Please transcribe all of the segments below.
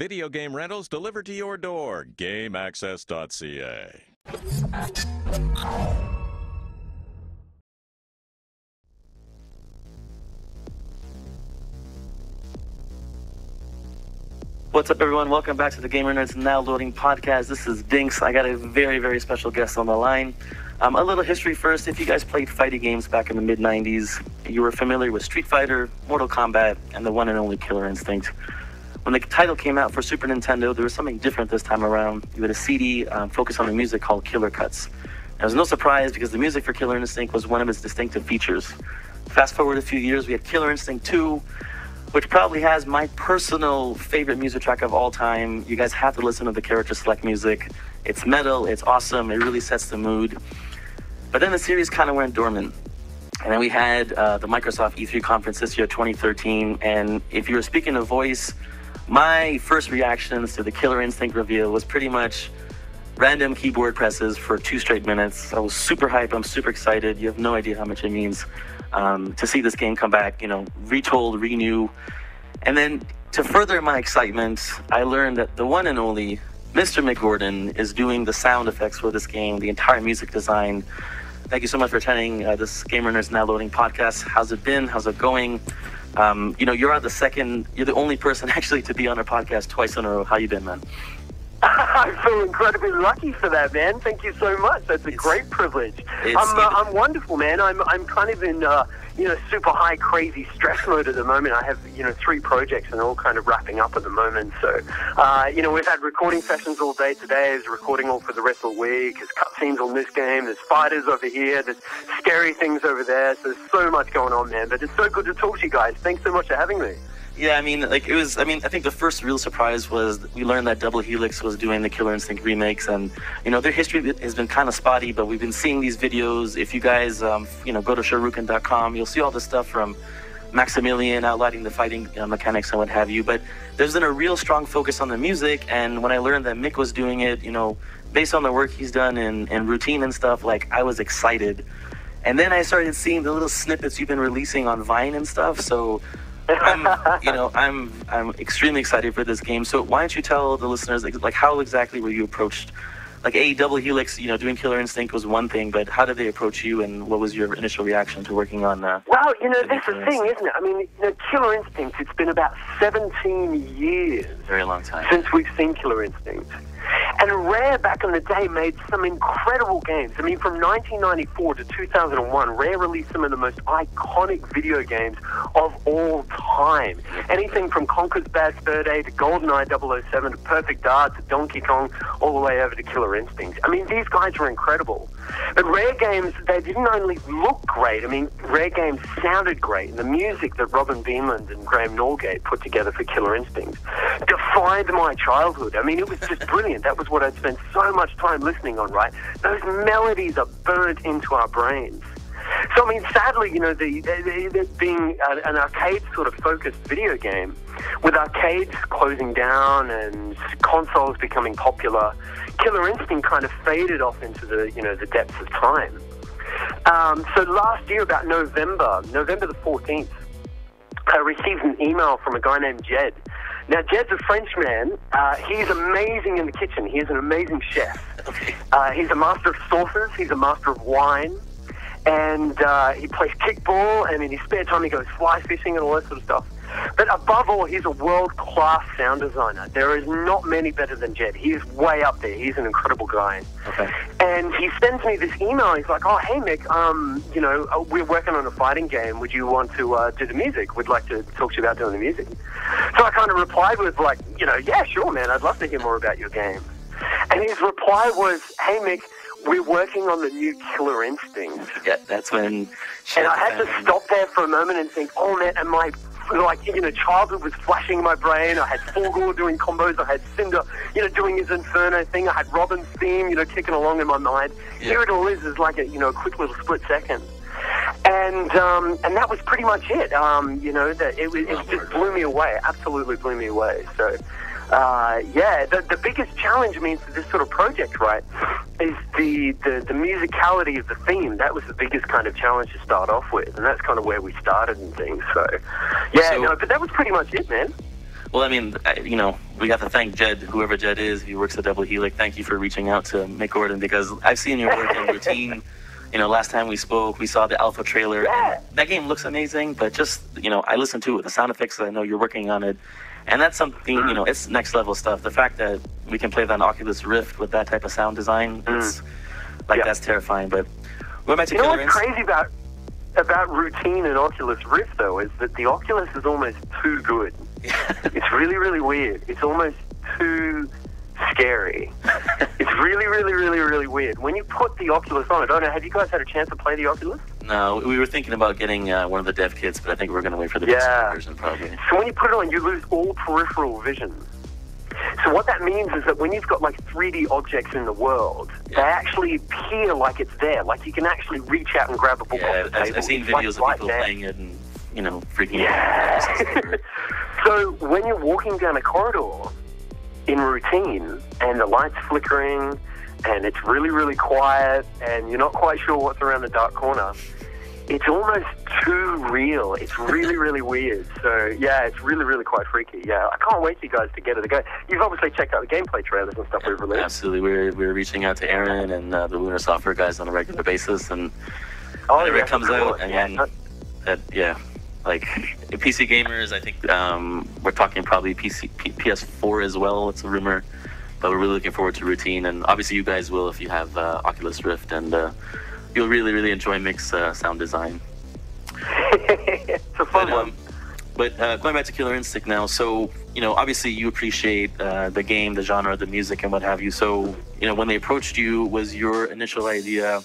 video game rentals delivered to your door. gameaccess.ca. What's up, everyone? Welcome back to the Gamer-Nerdz Now Loading podcast. This is Dinx. I got a very, very special guest on the line. A little history first. If you guys played fighting games back in the mid-90s, you were familiar with Street Fighter, Mortal Kombat, and the one and only Killer Instinct. When the title came out for Super Nintendo, there was something different this time around. You had a CD focused on the music called Killer Cuts. It was no surprise because the music for Killer Instinct was one of its distinctive features. Fast forward a few years, we had Killer Instinct 2, which probably has my personal favorite music track of all time. You guys have to listen to the character select music. It's metal, it's awesome, it really sets the mood. But then the series kind of went dormant. And then we had the Microsoft E3 conference this year, 2013. And if you were speaking of Voyce, my first reactions to the Killer Instinct reveal was pretty much random keyboard presses for 2 straight minutes. I was super hyped, I'm super excited. You have no idea how much it means to see this game come back, retold, renew. And then to further my excitement, I learned that the one and only Mr. Mick Gordon is doing the sound effects for this game, the entire music design. Thank you so much for attending this Gamer-Nerdz Now Loading podcast. How's it been? How's it going? You're the only person actually to be on our podcast twice in a row. How you been, man? I feel incredibly lucky for that, man. Thank you so much. That's a great privilege. I'm wonderful, man. I'm kind of in super high, crazy stress mode at the moment. I have 3 projects and they're all kind of wrapping up at the moment. So we've had recording sessions all day today. There's recording all for the rest of the week. There's cutscenes on this game. There's fighters over here. There's scary things over there. So there's so much going on, man. But it's so good to talk to you guys. Thanks so much for having me. Yeah, I think the first real surprise was we learned that Double Helix was doing the Killer Instinct remakes, and, their history has been kind of spotty, but we've been seeing these videos. If you guys, go to Shuriken.com, you'll see all the stuff from Maximilian outlining the fighting mechanics and what have you, but there's been a real strong focus on the music, and when I learned that Mick was doing it, based on the work he's done in Routine and stuff, I was excited. And then I started seeing the little snippets you've been releasing on Vine and stuff, so I'm extremely excited for this game. So why don't you tell the listeners, how exactly were you approached? Double Helix, doing Killer Instinct was one thing, but how did they approach you, and what was your initial reaction to working on that? Well, that's the thing, isn't it? I mean, Killer Instinct, it's been about 17 years. Very long time. Since we've seen Killer Instinct. And Rare back in the day made some incredible games. I mean, from 1994 to 2001, Rare released some of the most iconic video games of all time. Anything from Conker's Bad Fur Day to GoldenEye 007 to Perfect Dark to Donkey Kong, all the way over to Killer Instinct. I mean, these guys were incredible. But Rare games, they didn't only look great. I mean, Rare games sounded great. And the music that Robin Beamland and Graham Norgate put together for Killer Instinct defined my childhood. I mean, it was just brilliant. That was what I'd spent so much time listening on, right? Those melodies are burnt into our brains. So, I mean, sadly, the being an arcade sort of focused video game, with arcades closing down and consoles becoming popular, Killer Instinct kind of faded off into the depths of time. So last year, about November the 14th, I received an email from a guy named Jed. Now, Jed's a Frenchman. He's amazing in the kitchen. He is an amazing chef. He's a master of sauces. He's a master of wine. And he plays kickball, and in his spare time he goes fly fishing and all that sort of stuff. But above all, he's a world-class sound designer. There is not many better than Jed. He is way up there. He's an incredible guy. Okay. And he sends me this email. He's like, oh, hey, Mick, we're working on a fighting game. Would you want to do the music? We'd like to talk to you about doing the music. So I kind of replied with, yeah, sure, man. I'd love to hear more about your game. And his reply was, hey, Mick, we're working on the new Killer Instinct. Yeah, that's when... And I had to stop there for a moment and think, oh, man, and my... childhood was flashing in my brain. I had Forgor doing combos. I had Cinder, doing his Inferno thing. I had Robin's theme, kicking along in my mind. Yeah. Here it all is like a quick little split second. And that was pretty much it. It just blew me away. Absolutely blew me away. So, the biggest challenge, for this sort of project, right, is the musicality of the theme. That was the biggest kind of challenge to start off with, and that's kind of where we started and things. So, but that was pretty much it, man. Well, I mean, we got to thank Jed, whoever Jed is, he works at Double Helix. Thank you for reaching out to Mick Gordon, because I've seen your work in Routine. Last time we spoke, we saw the alpha trailer. Yeah. That game looks amazing, but just, I listened to it, the sound effects, I know you're working on it. And that's something, it's next level stuff. The fact that we can play that on Oculus Rift with that type of sound design, it's that's terrifying. But going back to Killer what's crazy about Routine and Oculus Rift, though, is that the Oculus is almost too good. It's really, really weird. It's almost too scary. It's really, really, really, really weird. When you put the Oculus on, I don't know, have you guys had a chance to play the Oculus? No, we were thinking about getting one of the dev kits, but I think we're going to wait for the PC version probably. So when you put it on, you lose all peripheral vision. So what that means is that when you've got like 3D objects in the world, they actually appear like it's there. Like you can actually reach out and grab a book off the table. I've seen videos of people playing it and, freaking out. So when you're walking down a corridor in Routine and the light's flickering and it's really, really quiet and you're not quite sure what's around the dark corner, it's almost too real. It's really, really weird. So, yeah, it's really, really quite freaky. Yeah, I can't wait for you guys to get it. You've obviously checked out the gameplay trailers and stuff we've released. Absolutely. We're reaching out to Aaron and the Lunar Software guys on a regular basis. And whenever it comes out, like PC gamers, I think we're talking probably PS4 as well. It's a rumor. But we're really looking forward to Routine. And obviously you guys will if you have Oculus Rift. And you'll really, really enjoy Mick's sound design. It's a fun one. But going back to Killer Instinct now, so, obviously you appreciate the game, the genre, the music, and what have you. So, when they approached you, was your initial idea,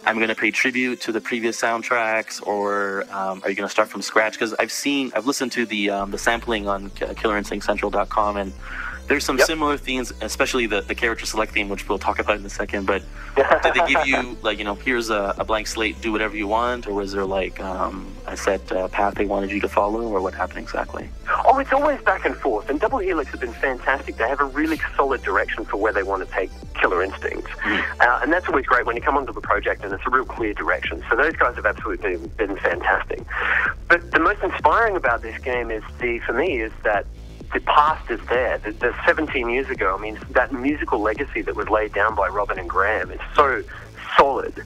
I'm going to pay tribute to the previous soundtracks, or are you going to start from scratch? Because I've listened to the sampling on KillerInstinctCentral.com, and there's some similar themes, especially the character select theme, which we'll talk about in a second. But did they give you, here's a blank slate, do whatever you want? Or was there, a set path they wanted you to follow? Or what happened exactly? Oh, it's always back and forth. And Double Helix have been fantastic. They have a really solid direction for where they want to take Killer Instinct. And that's always great when you come onto the project and it's a real clear direction. So those guys have absolutely been fantastic. But the most inspiring about this game for me is that the past is there. The 17 years ago, that musical legacy that was laid down by Robin and Graham is so solid.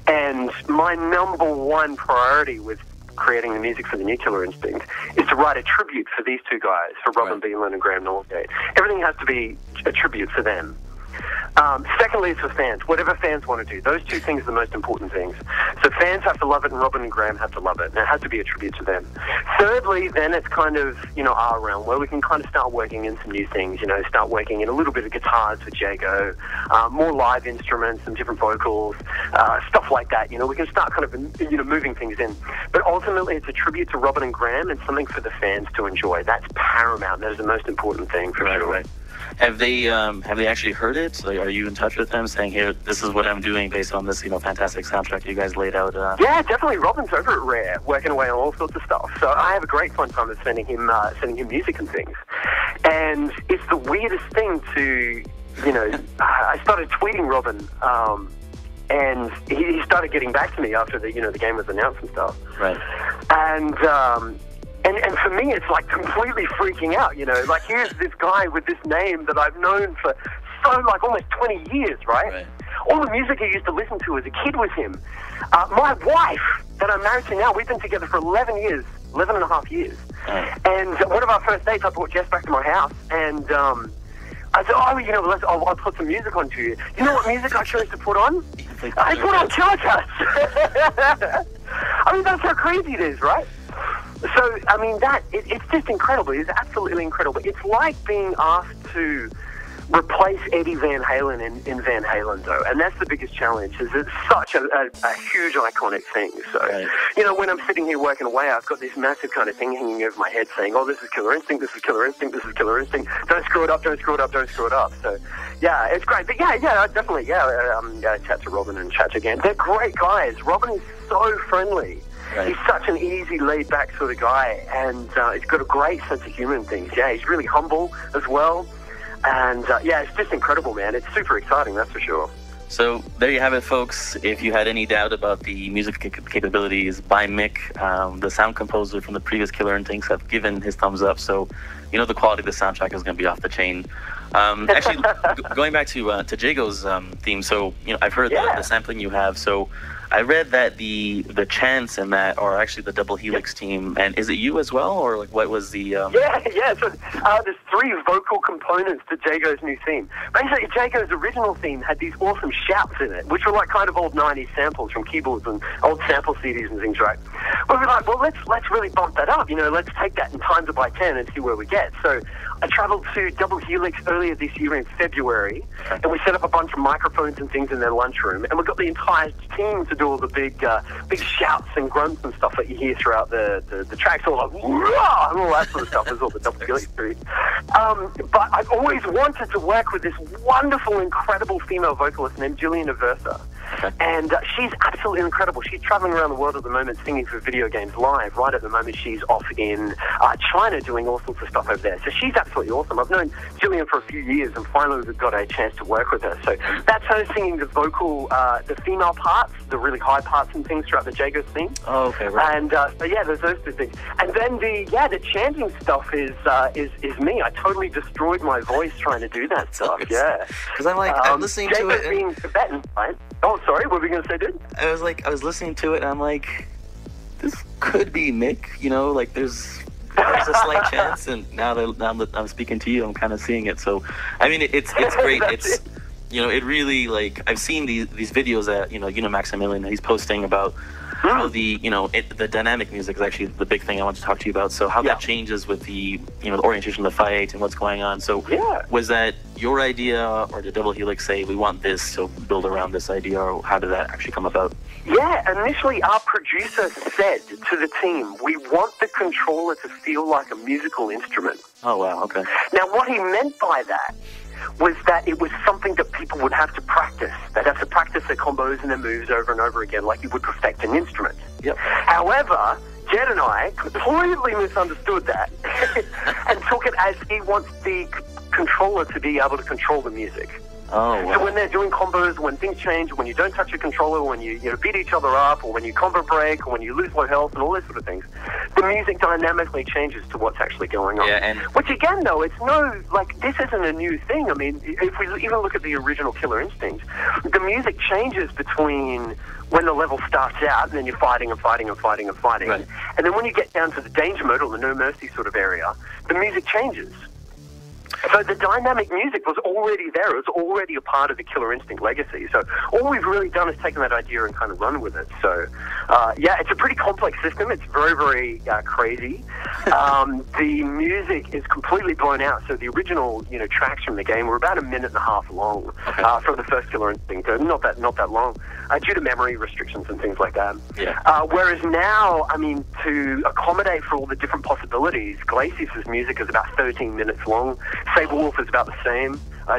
And my number one priority with creating the music for the new Killer Instinct is to write a tribute for these two guys, for Robin Beamon and Graham Northgate. Everything has to be a tribute for them. Secondly, it's for fans. Whatever fans want to do. Those two things are the most important things. So fans have to love it, and Robin and Graham have to love it. And it has to be a tribute to them. Thirdly, then it's kind of, our realm, where we can kind of start working in some new things, start working in a little bit of guitars for Jago, more live instruments, some different vocals, stuff like that. We can start kind of, moving things in. But ultimately, it's a tribute to Robin and Graham and something for the fans to enjoy. That's paramount. That is the most important thing, for sure. Right. Have they actually heard it? Are you in touch with them, saying, "Here, this is what I'm doing based on this, fantastic soundtrack you guys laid out"? Yeah, definitely. Robin's over at Rare, working away on all sorts of stuff. So I have a great fun time of sending him music and things. And it's the weirdest thing to, I started tweeting Robin, and he started getting back to me after the game was announced and stuff. Right. And for me, it's like completely freaking out, Like, here's this guy with this name that I've known for almost 20 years, right? All the music I used to listen to as a kid was him. My wife, that I'm married to now, we've been together for 11 and a half years. And one of our first dates, I brought Jess back to my house, and I said, I'll put some music on to you. You know what music I chose to put on? I put on Killer Cuts. That's how crazy it is, right? So, it's just incredible. It's absolutely incredible. It's like being asked to replace Eddie Van Halen in Van Halen, though. And that's the biggest challenge, is it's such a huge, iconic thing. So, when I'm sitting here working away, I've got this massive kind of thing hanging over my head saying, oh, this is Killer Instinct, this is Killer Instinct, this is Killer Instinct. Don't screw it up, don't screw it up, don't screw it up. So, yeah, it's great. But, definitely, chat to Robin and chat again. They're great guys. Robin is so friendly. Right. He's such an easy, laid-back sort of guy, and he's got a great sense of humor and things. Yeah, he's really humble as well, and it's just incredible, man. It's super exciting, that's for sure. So there you have it, folks. If you had any doubt about the music capabilities by Mick, the sound composer from the previous Killer Instinct have given his thumbs up. So you know the quality of the soundtrack is going to be off the chain. Actually, going back to Jago's theme. So you know I've heard the sampling you have. So I read that the chants in that are actually the Double Helix team. And is it you as well, or like what was the? Yeah. So there's 3 vocal components to Jago's new theme. Basically, Jago's original theme had these awesome shouts in it, which were like kind of old '90s samples from keyboards and old sample CDs and things, right? But we're like, well, let's really bump that up. You know, let's take that and times it by 10 and see where we get. So I traveled to Double Helix earlier this year in February, and we set up a bunch of microphones and things in their lunchroom, and we got the entire team to do all the big shouts and grunts and stuff that you hear throughout the tracks, all like "Wah!" and all that sort of stuff. Is all the Double Helix do. But I've always wanted to work with this wonderful, incredible female vocalist named Julie Aversa. And she's absolutely incredible. She's traveling around the world at the moment singing for video games live. Right at the moment, she's off in China doing all sorts of stuff over there. So she's absolutely awesome. I've known Jillian for a few years, and finally we've got a chance to work with her. So that's her singing the vocal, the female parts, the really high parts and things throughout the Jago's theme. Oh, okay, right. And so yeah, there's those 2 things. And then the chanting stuff is me. I totally destroyed my voice trying to do that stuff. Yeah, because I'm like I'm listening to it. Being Tibetan, right? Oh, sorry, what were we going to say, dude? I was listening to it, and I'm like, this could be Mick, you know, like there's a slight chance, and now that I'm speaking to you, I'm kind of seeing it. So, I mean, it's great. It's, you know, it really, like, I've seen these videos that, you know, Maximilian, he's posting about how the dynamic music is actually the big thing I want to talk to you about. So how that changes with the, you know, the orientation of the fight and what's going on. So was that your idea, or did Double Helix say, we want this, so build around this idea, or how did that actually come about? Yeah, initially our producer said to the team, we want the controller to feel like a musical instrument. Oh, wow, okay. Now, what he meant by that was that it was something that people would have to practice. They'd have to practice their combos and their moves over and over again, like you would perfect an instrument. Yep. However, Jed and I completely misunderstood that and took it as he wants the controller to be able to control the music. Oh, wow. So when they're doing combos, when things change, when you don't touch your controller, when you beat each other up, or when you combo break, or when you lose low health, and all those sort of things, the music dynamically changes to what's actually going on. Yeah, and which again, though, it's no, like, this isn't a new thing. I mean, if we even look at the original Killer Instinct, the music changes between when the level starts out, and then you're fighting and fighting and fighting and fighting. Right. And then when you get down to the danger mode, or the no mercy sort of area, the music changes. So the dynamic music was already there. It was already a part of the Killer Instinct legacy. So all we've really done is taken that idea and kind of run with it. So, yeah, it's a pretty complex system. It's very, very crazy. The music is completely blown out. So the original, tracks from the game were about 1.5 minutes long from the first Killer Instinct. Not that long, due to memory restrictions and things like that. Yeah. Whereas now, I mean, to accommodate for all the different possibilities, Glacius' music is about 13 minutes long. Saberwolf is about the same.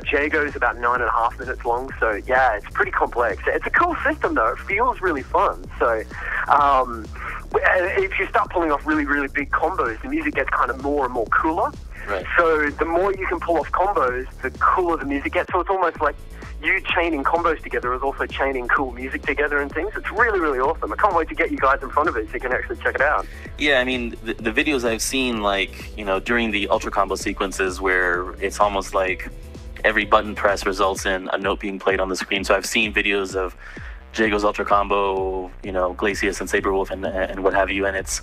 Jago is about 9.5 minutes long. So, yeah, it's pretty complex. It's a cool system, though. It feels really fun. So, if you start pulling off really, really big combos, the music gets kind of more and more cooler. Right. So, the more you can pull off combos, the cooler the music gets. So, it's almost like you chaining combos together is also chaining cool music together and things. It's really, really awesome. I can't wait to get you guys in front of it so you can actually check it out. Yeah, I mean, the videos I've seen, like, during the Ultra Combo sequences where it's almost like every button press results in a note being played on the screen. So I've seen videos of Jago's Ultra Combo, Glacius and Saberwolf and what have you, and it's,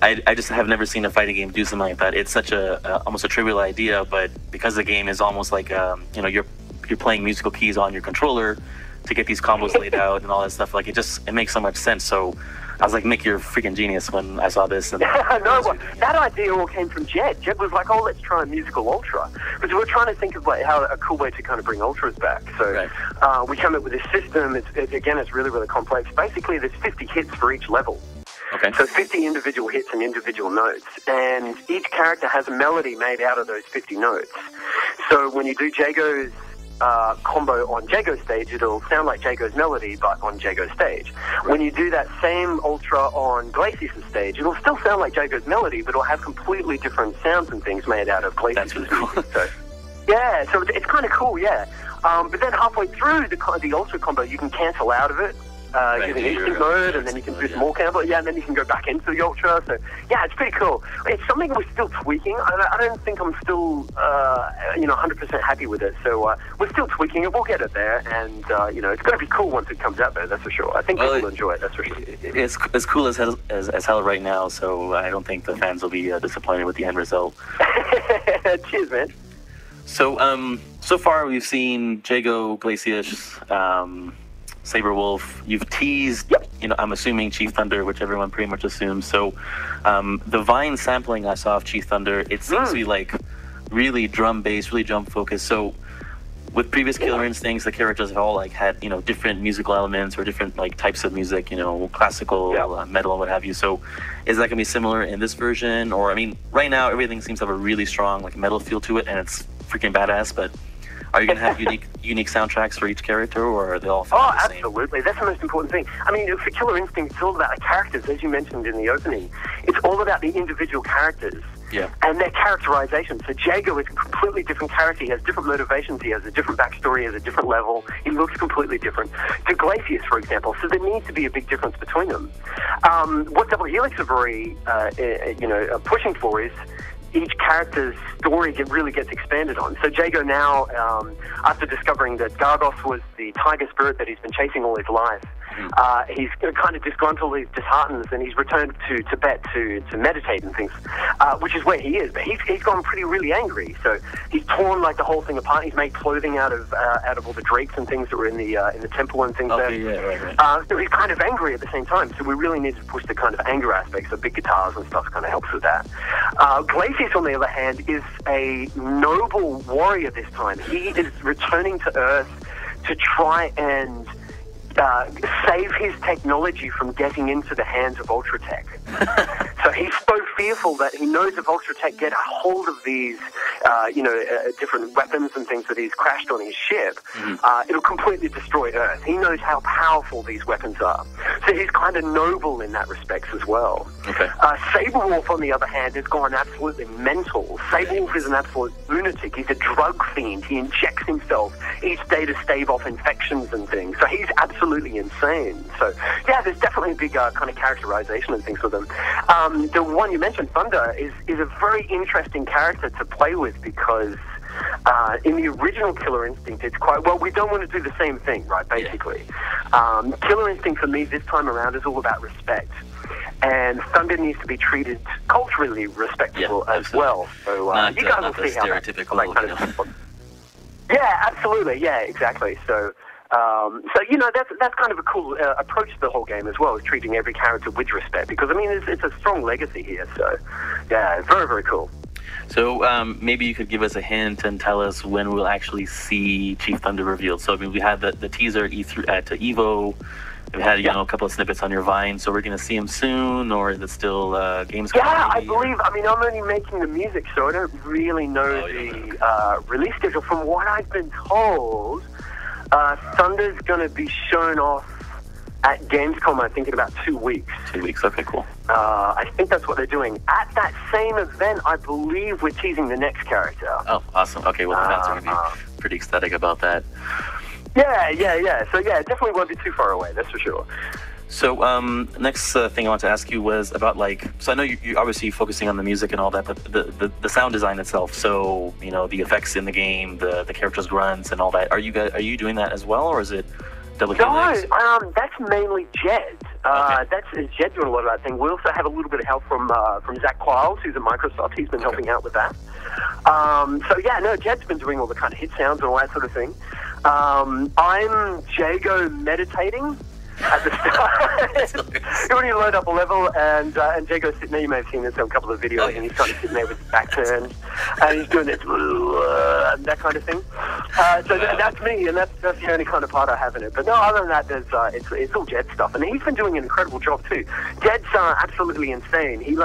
I just have never seen a fighting game do something like that. It's such almost a trivial idea, but because the game is almost like, you're playing musical keys on your controller to get these combos laid out and all that stuff. Like, it makes so much sense. So I was like, Mick, you're a freaking genius when I saw this. And that idea all came from Jed. Jed was like, let's try a musical ultra. Because we're trying to think of like how a cool way to kind of bring ultras back. So we came up with this system. It's really, really complex. Basically, there's 50 hits for each level. Okay. So 50 individual hits and individual notes. And each character has a melody made out of those 50 notes. So when you do Jago's combo on Jago's stage, it'll sound like Jago's melody, but on Jago's stage. Right. When you do that same ultra on Glacius' stage, it'll still sound like Jago's melody, but it'll have completely different sounds and things made out of Glacius' That's really cool. So, yeah, so it's kind of cool, yeah. But then halfway through the Ultra combo, you can cancel out of it. Get an instant mode, and then you can do some more combo. Yeah, and then you can go back into the Ultra. So, yeah, it's pretty cool. It's something we're still tweaking. I don't think I'm still, 100% happy with it. So we're still tweaking it. We'll get it there, and it's going to be cool once it comes out there. That's for sure. I think people will enjoy it. That's for sure. It's cool as hell right now. So I don't think the fans will be disappointed with the end result. Cheers, man. So so far we've seen Jago, Glacius, Saberwolf. You've teased, I'm assuming Chief Thunder, which everyone pretty much assumes. So the Vine sampling I saw of Chief Thunder, it seems to be like really drum-based, really drum-focused. So with previous Killer Instincts, the characters have all like had, different musical elements or different like types of music, classical, metal, and what have you. So is that going to be similar in this version? Or, I mean, right now everything seems to have a really strong like metal feel to it, and it's freaking badass, but are you going to have unique soundtracks for each character, or are they all the same? Absolutely. That's the most important thing. I mean, for Killer Instinct, it's all about the characters, as you mentioned in the opening. It's all about the individual characters and their characterization. So Jago is a completely different character. He has different motivations. He has a different backstory. He has a different level. He looks completely different. To Glacius, for example. So there needs to be a big difference between them. What Double Helix are very, pushing for is each character's story really gets expanded on. So Jago now, after discovering that Gargos was the tiger spirit that he's been chasing all his life, he's kind of disgruntled, he's disheartened, and he's returned to Tibet to meditate and things, which is where he is. But he's gone really angry. So he's torn like the whole thing apart. He's made clothing out of all the drapes and things that were in the temple and things there. Yeah, right. So he's kind of angry at the same time. So we really need to push the kind of anger aspects. So big guitars and stuff kind of helps with that. Glacius, on the other hand, is a noble warrior this time. He is returning to Earth to try and save his technology from getting into the hands of Ultratech. So he's so fearful that he knows if Ultratech get a hold of these, different weapons and things that he's crashed on his ship, it'll completely destroy Earth. He knows how powerful these weapons are. So he's kind of noble in that respect as well. Okay. Saberwolf, on the other hand, has gone absolutely mental. Saberwolf is an absolute lunatic. He's a drug fiend. He injects himself each day to stave off infections and things. So he's absolutely insane. So, yeah, there's definitely a big kind of characterization and things with him. The one you mentioned, Thunder, is a very interesting character to play with because in the original Killer Instinct, it's quite, well, we don't want to do the same thing, right, basically. Killer Instinct for me this time around is all about respect. And Thunder needs to be treated culturally respectable as well. So you guys will see how that Yeah, absolutely. Yeah, exactly. So, that's kind of a cool approach to the whole game as well, is treating every character with respect. Because, I mean, it's a strong legacy here. So, yeah, very, very cool. So maybe you could give us a hint and tell us when we'll actually see Chief Thunder revealed. So, I mean, we had the teaser at EVO. We had, a couple of snippets on your Vine, so we're going to see him soon, or is it still Gamescom? Yeah, I believe, I'm only making the music, so I don't really know the release schedule. From what I've been told, Thunder's going to be shown off at Gamescom, I think, in about 2 weeks. 2 weeks, okay, cool. I think that's what they're doing. At that same event, I believe we're teasing the next character. Oh, awesome. Okay, well, the fans are going to be pretty ecstatic about that. Yeah. So, yeah, it definitely won't be too far away, that's for sure. So, next thing I want to ask you was about, so I know you're obviously focusing on the music and all that, but the sound design itself, so, the effects in the game, the characters' grunts and all that, are you doing that as well, or is it Double Helix? No, that's mainly Jed. That's Jed doing a lot of that thing. We also have a little bit of help from Zach Quiles, who's at Microsoft. He's been helping out with that. Jed's been doing all the kind of hit sounds and all that sort of thing. I'm Jago meditating at the start. When you load up a level and Jago's sitting there, you may have seen this on a couple of videos, and he's kind of sitting there with his back turned, and he's doing this, that kind of thing. That's me, and that's the only kind of part I have in it. But no, other than that, it's all Jed stuff, and he's been doing an incredible job too. Jed's absolutely insane. He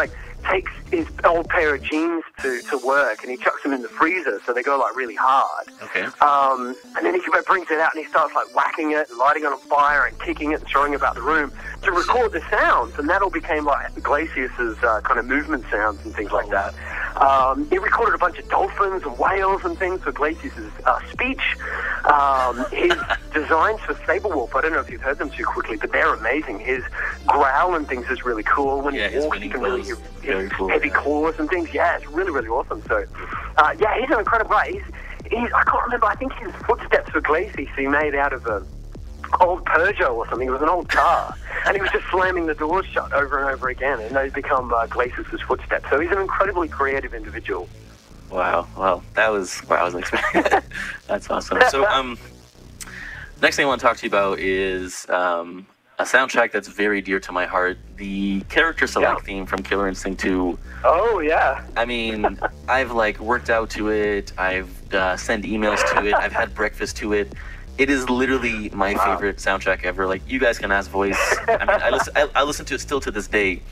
takes his old pair of jeans to work, and he chucks them in the freezer so they go really hard. Okay. And then he brings it out and he starts whacking it and lighting it on fire and kicking it and throwing it about the room to record the sounds, and that all became Glacius's kind of movement sounds and things like that. He recorded a bunch of dolphins and whales and things for Glacius' speech. His designs for Saberwolf, I don't know if you've heard them too quickly, but they're amazing. His growl and things is really cool. When he walks, you can really hear his heavy claws and things. Yeah, it's really, really awesome. So, yeah, he's an incredible guy. I can't remember, I think his footsteps for Glacius he made out of a old Peugeot or something. It was an old car, and he was just slamming the doors shut over and over again, and those become Glacius' footsteps. So he's an incredibly creative individual. Wow, well, I wasn't expecting that. That's awesome. So, next thing I want to talk to you about is a soundtrack that's very dear to my heart, the character select theme from Killer Instinct 2. Oh, yeah. I mean, I've, worked out to it, I've sent emails to it, I've had breakfast to it. It is literally my favorite soundtrack ever. You guys can ask Voyce. I mean, I listen to it still to this day.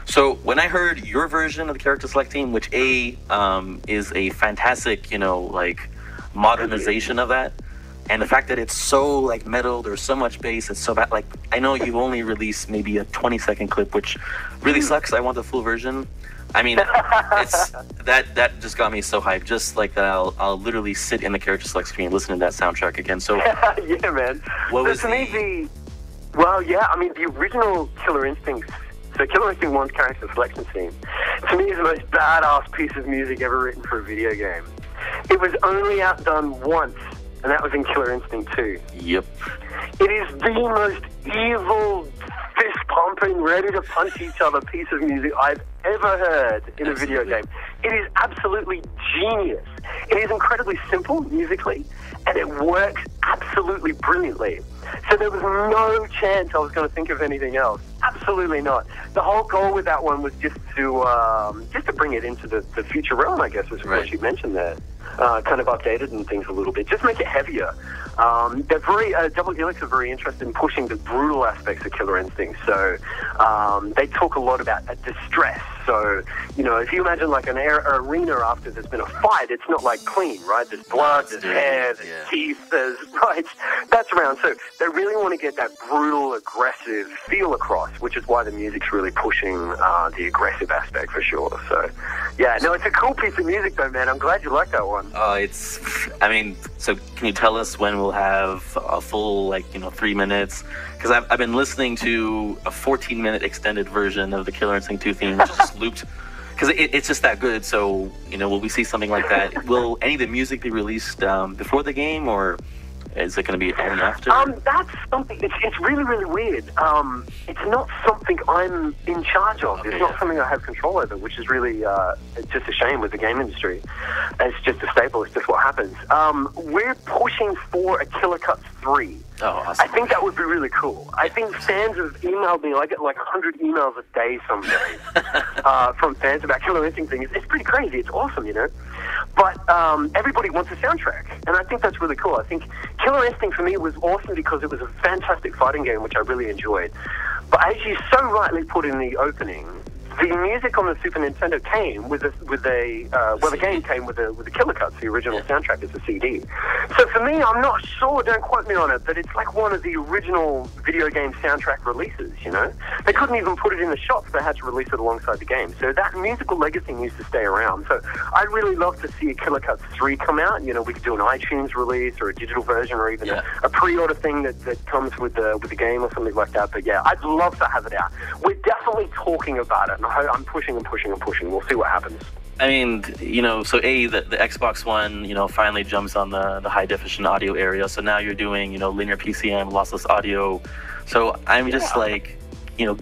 So when I heard your version of the character select theme, which is a fantastic, modernization of that, and the fact that it's so metal, there's so much bass, it's so bad. I know you've only released maybe a 20-second clip, which really sucks. I want the full version. I mean, it's that just got me so hyped. Just like that, I'll literally sit in the character select screen and listen to that soundtrack again. So yeah, man. What was the original Killer Instinct. So Killer Instinct 1's character selection theme, to me, is the most badass piece of music ever written for a video game. It was only outdone once, and that was in Killer Instinct 2. Yep. It is the most evil, fist-pumping, ready-to-punch each other piece of music I've ever heard in a video game. It is absolutely genius. It is incredibly simple musically, and it works absolutely brilliantly. So there was no chance I was going to think of anything else. Absolutely not. The whole goal with that one was just to bring it into the future realm, I guess, was what you mentioned there. Kind of updated and things a little bit. Just make it heavier. They're very, Double Helix are very interested in pushing the brutal aspects of Killer Instinct. So they talk a lot about distress. So, if you imagine an arena after there's been a fight, it's not clean, right? There's blood, there's hair, there's teeth, right? That's around. So they really want to get that brutal, aggressive feel across, which is why the music's really pushing the aggressive aspect for sure. So, yeah, no, it's a cool piece of music though, man. I'm glad you like that one. So can you tell us when we'll have a full, 3 minutes? Because I've been listening to a 14-minute extended version of the Killer Instinct 2 theme, which is just looped. Because it's just that good. So, will we see something like that? Will any of the music be released before the game, or is it going to be only after? That's something. It's really, really weird. It's not something I'm in charge of. It's not something I have control over, which is really just a shame with the game industry. It's just a staple. It's just what happens. We're pushing for a Killer Cuts 3. Oh, awesome. I think that would be really cool. I think fans have emailed me. I get 100 emails a day some days from fans about Killer Instinct things. It's pretty crazy. It's awesome, But everybody wants a soundtrack, and I think that's really cool. I think Killer Instinct for me was awesome because it was a fantastic fighting game, which I really enjoyed. But as you so rightly put in the opening, the music on the Super Nintendo came with the game came with the Killer Cuts, the original soundtrack as a CD. So for me, I'm not sure, don't quote me on it, but it's one of the original video game soundtrack releases, They couldn't even put it in the shops, they had to release it alongside the game. So that musical legacy needs to stay around. So I'd really love to see a Killer Cuts 3 come out. We could do an iTunes release or a digital version or even a pre-order thing that comes with the game or something like that. But yeah, I'd love to have it out. We're definitely talking about it. I'm pushing and pushing and pushing. We'll see what happens. I mean, so the Xbox One, finally jumps on the high definition audio area. So now you're doing, linear PCM, lossless audio. So I'm just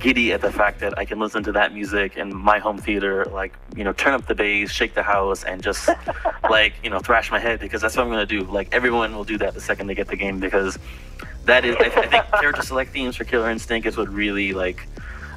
giddy at the fact that I can listen to that music in my home theater, turn up the bass, shake the house, and just thrash my head, because that's what I'm going to do. Everyone will do that the second they get the game, because that is, I think character select themes for Killer Instinct is what really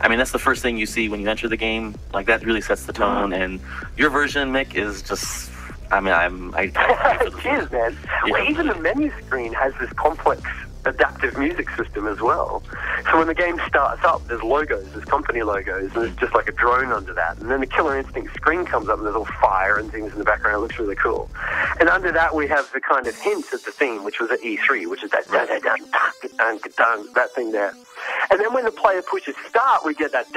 that's the first thing you see when you enter the game. That really sets the tone. And your version, Mick, is just, Cheers, man. Yeah. Well, even the menu screen has this complex adaptive music system as well. So when the game starts up, there's logos, there's company logos, and there's just a drone under that. And then the Killer Instinct screen comes up, and there's all fire and things in the background. It looks really cool. And under that, we have the kind of hint of the theme, which was at E3, which is that that thing there. And then when the player pushes start, we get that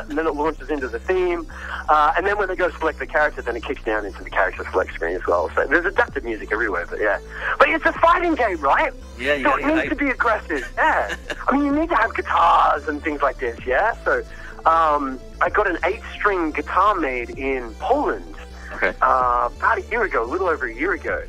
and then it launches into the theme. And then when they go select the character, then it kicks down into the character select screen as well. So there's adaptive music everywhere, but yeah. But it's a fighting game, right? Yeah, so it needs to be aggressive, yeah. I mean, you need to have guitars and things like this, yeah? So I got an 8-string guitar made in Poland about a year ago, a little over a year ago.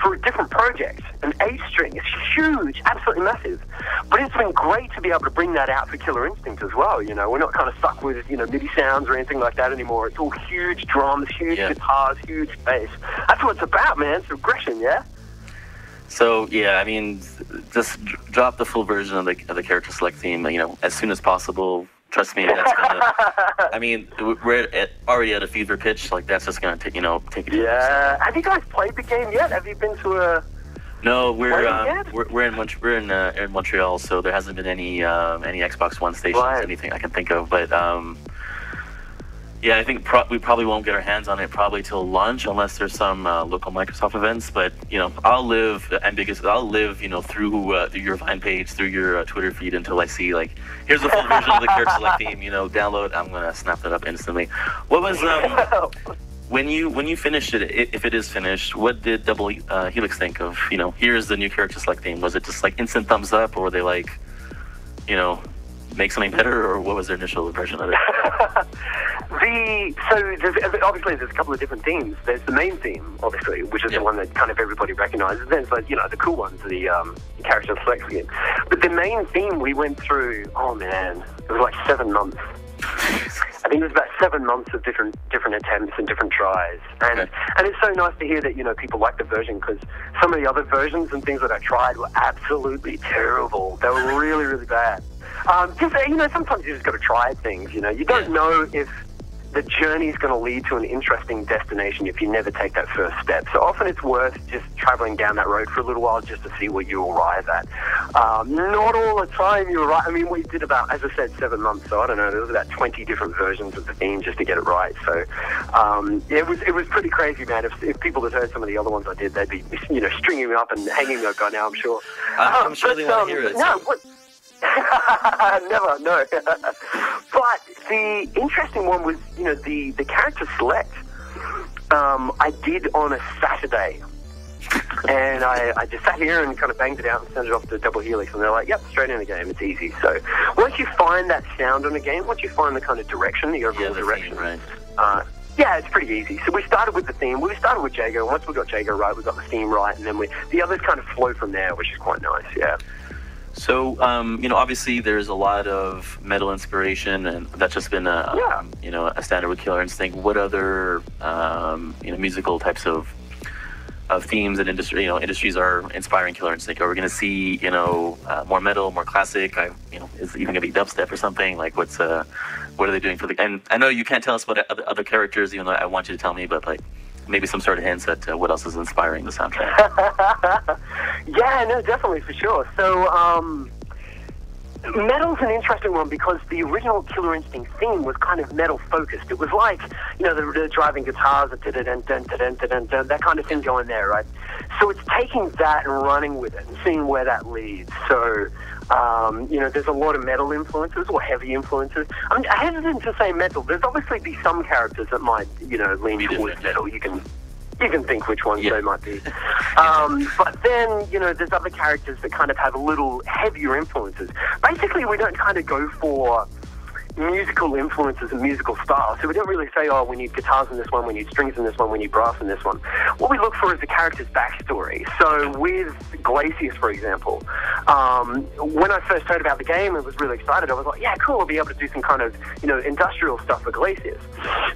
For a different project, an 8-string. It's huge, absolutely massive. But it's been great to be able to bring that out for Killer Instinct as well, you know. We're not kind of stuck with, you know, MIDI sounds or anything like that anymore. It's all huge drums, huge guitars, huge bass. That's what it's about, man. It's aggression, yeah? So, yeah, I mean, just drop the full version of the character select theme, you know, as soon as possible. Trust me, that's gonna. I mean, we're already at a fever pitch. Like that's just gonna take it. Yeah. Have you guys played the game yet? Have you been to a? No, we're in Montreal, so there hasn't been any Xbox One stations, anything I can think of. But yeah, I think we probably won't get our hands on it probably till launch, unless there's some local Microsoft events. But you know, I'll live, you know, through your Vine page, through your Twitter feed until I see like, here's the full version of the character select theme. You know, download. I'm gonna snap that up instantly. What was when you finished it? If it is finished, what did Double Helix think of? You know, here's the new character select theme. Was it just like instant thumbs up, or were they like, you know, make something better, or what was their initial version of it? Obviously there's a couple of different themes. There's the main theme, obviously, which is the one that kind of everybody recognizes. Then there's, you know, the cool ones, the character select scheme. But the main theme we went through, oh man, it was like 7 months. I think it was about 7 months of different attempts and different tries. And it's so nice to hear that, you know, people like the version, because some of the other versions and things that I tried were absolutely terrible. They were really, really bad. You know, sometimes you just got to try things, you know. You don't know if the journey is going to lead to an interesting destination if you never take that first step. So often it's worth just traveling down that road for a little while just to see what you arrive at. Not all the time you arrive. I mean, we did about, as I said, 7 months. So I don't know, there was about 20 different versions of the theme just to get it right. So it was pretty crazy, man. If people had heard some of the other ones I did, they'd be, you know, stringing me up and hanging me up by now, I'm sure. I'm sure they want to hear it. No, never, no. But the interesting one was, you know, the character select. I did on a Saturday, and I just sat here and kind of banged it out and sent it off to Double Helix, and they're like, "Yep, straight in the game. It's easy." So once you find that sound on a game, once you find the kind of direction, the overall direction, right? Yeah, it's pretty easy. So we started with the theme. We started with Jago, and once we got Jago right, we got the theme right, and then the others kind of flow from there, which is quite nice. Yeah. So, you know, obviously there's a lot of metal inspiration, and that's just been you know, a standard with Killer Instinct. What other, you know, musical types of themes and industries are inspiring Killer Instinct? Are we going to see, you know, more metal, more classic? You know, is it even going to be dubstep or something? Like, what are they doing for the? And I know you can't tell us about other characters, even though I want you to tell me, but like, maybe some sort of hints at what else is inspiring the soundtrack. Yeah, no, definitely, for sure. So, metal's an interesting one because the original Killer Instinct theme was kind of metal-focused. It was like, you know, the driving guitars, that kind of thing going there, right? So it's taking that and running with it and seeing where that leads. So, you know, there's a lot of metal influences or heavy influences. I'm hesitant to say metal. There's obviously be some characters that might, you know, lean towards metal. You can think which ones they might be. But then, you know, there's other characters that kind of have a little heavier influences. Basically, we don't kind of go for musical influences and musical styles. So we don't really say, oh, we need guitars in this one, we need strings in this one, we need brass in this one. What we look for is the character's backstory. So with Glacius, for example, when I first heard about the game and was really excited, I was like, yeah, cool, I'll be able to do some kind of, you know, industrial stuff for Glacius.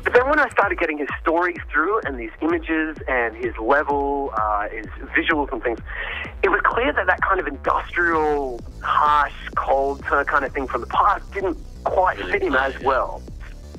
But then when I started getting his stories through and these images and his level, his visuals and things, it was clear that that kind of industrial, harsh, cold kind of thing from the past didn't quite fit him as well.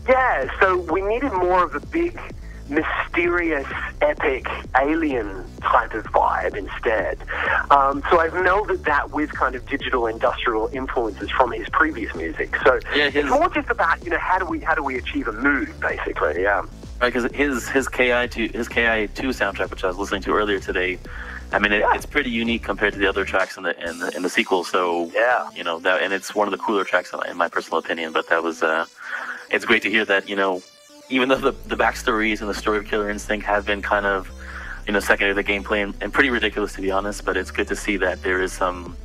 Yeah, so we needed more of a big, mysterious, epic, alien type of vibe instead. So I've melded that with kind of digital industrial influences from his previous music. So it's more just about, you know, how do we achieve a mood, basically, yeah. Right, because his KI2 soundtrack, which I was listening to earlier today, I mean, it's pretty unique compared to the other tracks in the sequel. So you know that, and it's one of the cooler tracks in my personal opinion. But that was it's great to hear that, you know, even though the backstories and the story of Killer Instinct have been kind of, you know, secondary to the gameplay and pretty ridiculous, to be honest. But it's good to see that there is some,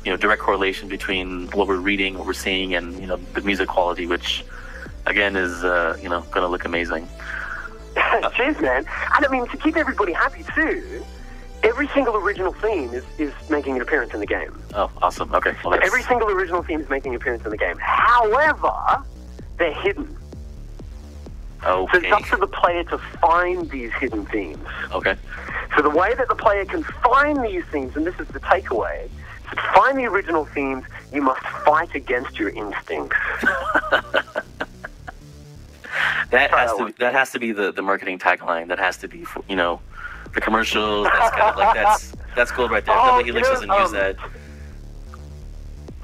you know, direct correlation between what we're reading, what we're seeing, and, you know, the music quality, which again is you know, going to look amazing. Cheers, man. And I mean, to keep everybody happy too, every single original theme is making an appearance in the game. Oh, awesome. Okay. Well, every single original theme is making an appearance in the game. However, they're hidden. Okay. So it's up to the player to find these hidden themes. Okay. So the way that the player can find these themes, and this is the takeaway, so to find the original themes, you must fight against your instincts. That has to be the marketing tagline. That has to be, you know, the commercials. That's kind of like that's gold right there. Helix doesn't use that.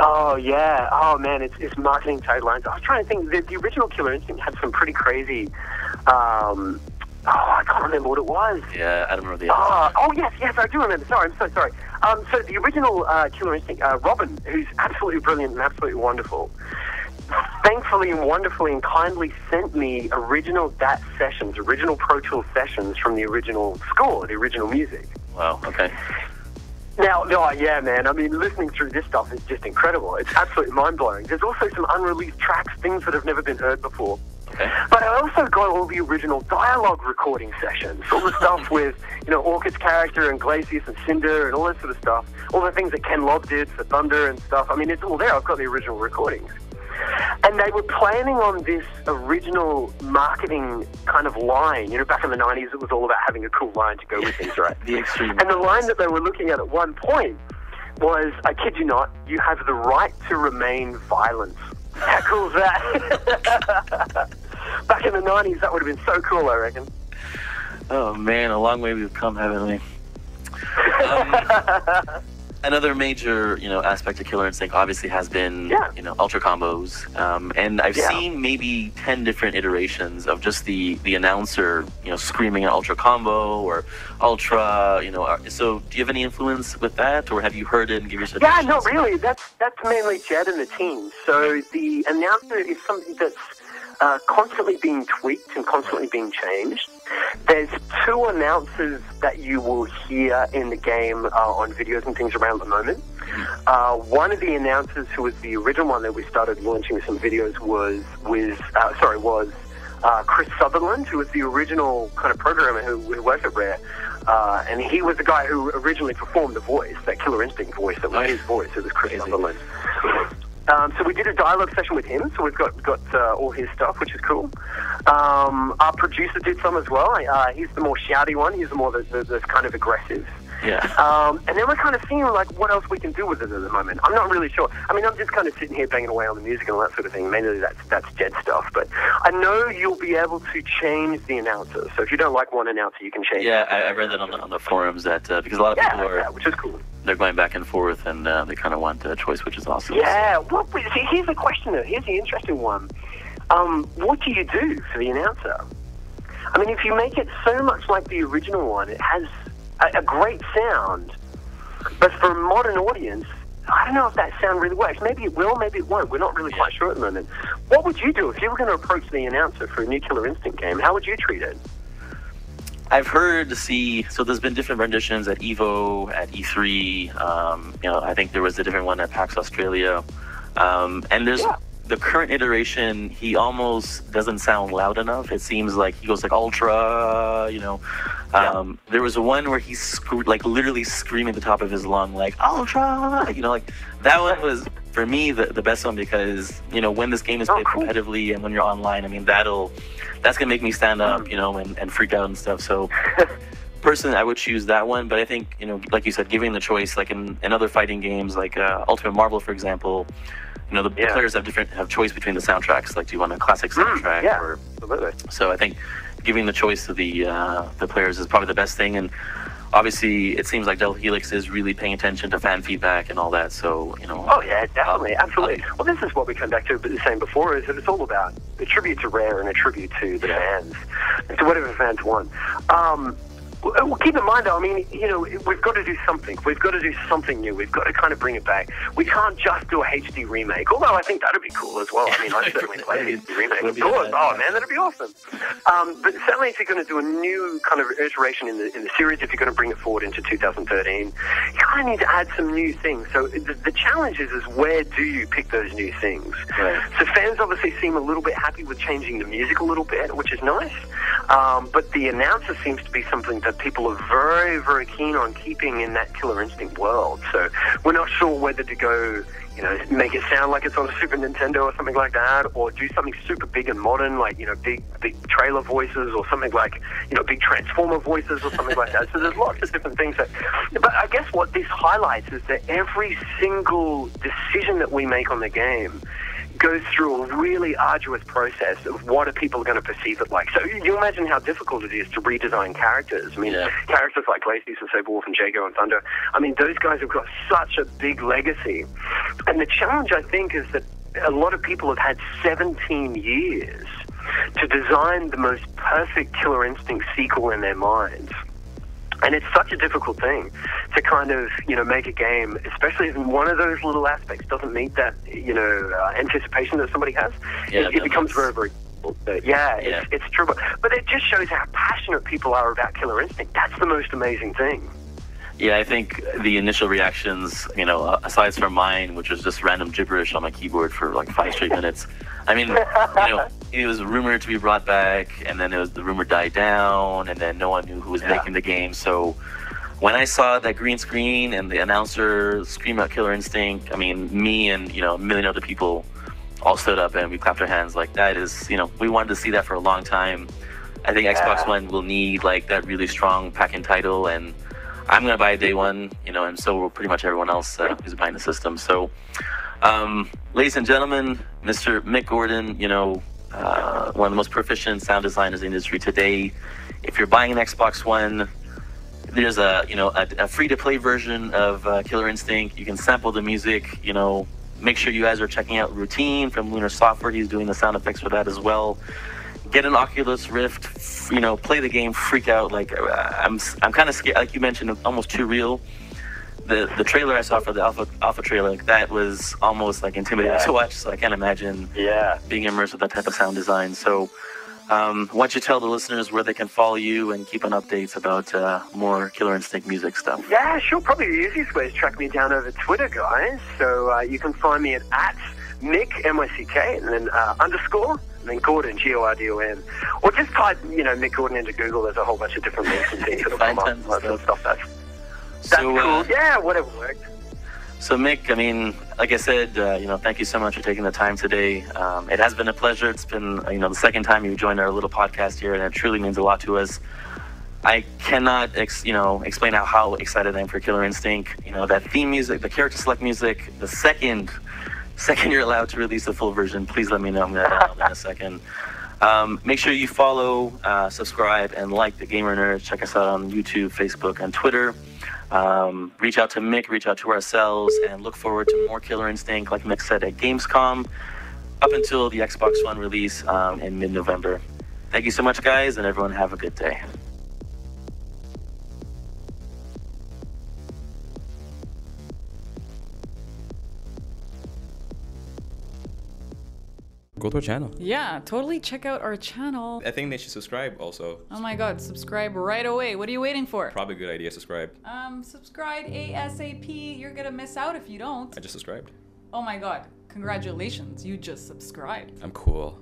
Oh yeah. Oh man, it's marketing taglines. I was trying to think. The original Killer Instinct had some pretty crazy. I can't remember what it was. Yeah, I don't remember the other. Oh yes, I do remember. Sorry, I'm so sorry. So the original Killer Instinct, Robin, who's absolutely brilliant and absolutely wonderful, thankfully and wonderfully and kindly sent me original DAT sessions, original Pro Tools sessions from the original score, the original music. Wow, okay. Now, yeah, man, I mean, listening through this stuff is just incredible. It's absolutely mind-blowing. There's also some unreleased tracks, things that have never been heard before. Okay. But I also got all the original dialogue recording sessions, all the stuff with, you know, Orchid's character and Glacius and Cinder and all that sort of stuff, all the things that Ken Lobb did for Thunder and stuff. I mean, it's all there. I've got the original recordings. And they were planning on this original marketing kind of line. You know, back in the 90s, it was all about having a cool line to go with things, right? The extreme. And the line that they were looking at one point was, I kid you not, you have the right to remain violent. How cool is that? Back in the 90s, that would have been so cool, I reckon. Oh, man, a long way we've come, haven't we? Another major, you know, aspect of Killer Instinct obviously has been, you know, ultra combos, and I've seen maybe 10 different iterations of just the announcer, you know, screaming an ultra combo or ultra, you know. So, do you have any influence with that, or have you heard it and give your suggestions? Yeah, not really. That's mainly Jed and the team. So the announcer is something that's constantly being tweaked and constantly being changed. There's 2 announcers that you will hear in the game on videos and things around the moment. One of the announcers, who was the original one that we started launching some videos, was Chris Sutherland, who was the original kind of programmer who worked at Rare. And he was the guy who originally performed the voice, that Killer Instinct voice, that was his voice. It was Chris Sutherland. So we did a dialogue session with him, so we've got all his stuff, which is cool. Our producer did some as well. He's the more shouty one. He's the more the kind of aggressive. Yeah. And then we're kind of seeing like what else we can do with it at the moment. I'm not really sure. I mean, I'm just kind of sitting here banging away on the music and all that sort of thing. Mainly that's Jed stuff. But I know you'll be able to change the announcer. So if you don't like one announcer, you can change it. Yeah, I read that on the forums that because a lot of people are, which is cool. They're going back and forth, and they kind of want a choice, which is awesome. Yeah. Well, see, here's the question, though. Here's the interesting one. What do you do for the announcer? I mean, if you make it so much like the original one, it has a great sound, but for a modern audience, I don't know if that sound really works. Maybe it will, maybe it won't. We're not really quite sure at the moment. What would you do if you were going to approach the announcer for a new Killer Instinct game? How would you treat it? I've heard so there's been different renditions at EVO, at E3, you know, I think there was a different one at PAX Australia, and there's the current iteration, he almost doesn't sound loud enough. It seems like he goes like ultra, you know. There was one where he's like literally screaming at the top of his lung, like ultra, you know, like that one was for me the best one, because, you know, when this game is played competitively and when you're online, I mean, that's gonna make me stand up, you know, and freak out and stuff. So personally, I would choose that one. But I think, you know, like you said, giving the choice, like in other fighting games, like Ultimate Marvel, for example, you know, the players have choice between the soundtracks. Like, do you want a classic soundtrack? Or, absolutely. So I think giving the choice to the players is probably the best thing. And obviously, it seems like Del Helix is really paying attention to fan feedback and all that. So, you know. Oh yeah, definitely, absolutely. Well, this is what we come back to the same before, is that it's all about a tribute to Rare and a tribute to the fans, and to whatever fans want. Well, keep in mind, though, I mean, you know, we've got to do something. We've got to do something new. We've got to kind of bring it back. We can't just do a HD remake, although I think that'd be cool as well. I mean, I'd certainly play a HD remake. Of course. Oh, man, that'd be awesome. But certainly if you're going to do a new kind of iteration in the series, if you're going to bring it forward into 2013, you kind of need to add some new things. So the challenge is where do you pick those new things? Right. So fans obviously seem a little bit happy with changing the music a little bit, which is nice. But the announcer seems to be something that people are very, very keen on keeping in that Killer Instinct world. So we're not sure whether to go, you know, make it sound like it's on a Super Nintendo or something like that, or do something super big and modern, like, you know, big trailer voices, or something like, you know, big Transformer voices or something like that. So there's lots of different things that, but I guess what this highlights is that every single decision that we make on the game goes through a really arduous process of what are people going to perceive it like. So you imagine how difficult it is to redesign characters. I mean, characters like Lacey and Saberwolf and Jago and Thunder, I mean, those guys have got such a big legacy. And the challenge, I think, is that a lot of people have had 17 years to design the most perfect Killer Instinct sequel in their minds. And it's such a difficult thing to kind of, you know, make a game, especially if one of those little aspects doesn't meet that, you know, anticipation that somebody has. It becomes very, very difficult. It's true. But it just shows how passionate people are about Killer Instinct. That's the most amazing thing. Yeah, I think the initial reactions, you know, aside from mine, which was just random gibberish on my keyboard for like 5 straight minutes. I mean, you know, it was rumored to be brought back, and then the rumor died down, and then no one knew who was making the game. So when I saw that green screen and the announcer scream out Killer Instinct, I mean, me and, you know, a million other people all stood up and we clapped our hands. Like, that is, you know, we wanted to see that for a long time. I think Xbox One will need like that really strong pack-in title, and I'm going to buy day one, you know, and so will pretty much everyone else who's buying the system. So, ladies and gentlemen, Mr. Mick Gordon, you know, one of the most proficient sound designers in the industry today. If you're buying an Xbox One, there's a free-to-play version of Killer Instinct. You can sample the music, you know. Make sure you guys are checking out Routine from Lunar Software. He's doing the sound effects for that as well. Get an Oculus Rift, you know, play the game, freak out. Like, I'm kind of scared, like you mentioned, almost too real. The trailer I saw for the alpha trailer, like, that was almost like intimidating to watch. So I can't imagine being immersed with that type of sound design. So why don't you tell the listeners where they can follow you and keep on updates about more Killer Instinct music stuff? Yeah, sure. Probably the easiest way is track me down over Twitter, guys. So you can find me at Mick, M-I-C-K, and then underscore, and then Gordon, G-O-R-D-O-N. Or just type, you know, Mick Gordon into Google. There's a whole bunch of different links and things that'll come up. Lots of stuff. That's cool. Yeah, whatever worked. So, Mick, I mean, like I said, you know, thank you so much for taking the time today. It has been a pleasure. It's been, you know, the second time you joined our little podcast here, and it truly means a lot to us. I cannot, explain how excited I am for Killer Instinct. You know, that theme music, the character select music, the second you're allowed to release the full version, please let me know. I'm going to add that in a second. Make sure you follow, subscribe, and like the Gamer Nerds. Check us out on YouTube, Facebook, and Twitter. Reach out to Mick, reach out to ourselves, and look forward to more Killer Instinct, like Mick said, at Gamescom, up until the Xbox One release in mid-November. Thank you so much, guys, and everyone have a good day. Go to our channel. Yeah, totally check out our channel. I think they should subscribe also. Oh my god, subscribe right away. What are you waiting for? Probably a good idea, subscribe. Subscribe ASAP. You're gonna miss out if you don't. I just subscribed. Oh my god, congratulations, you just subscribed. I'm cool.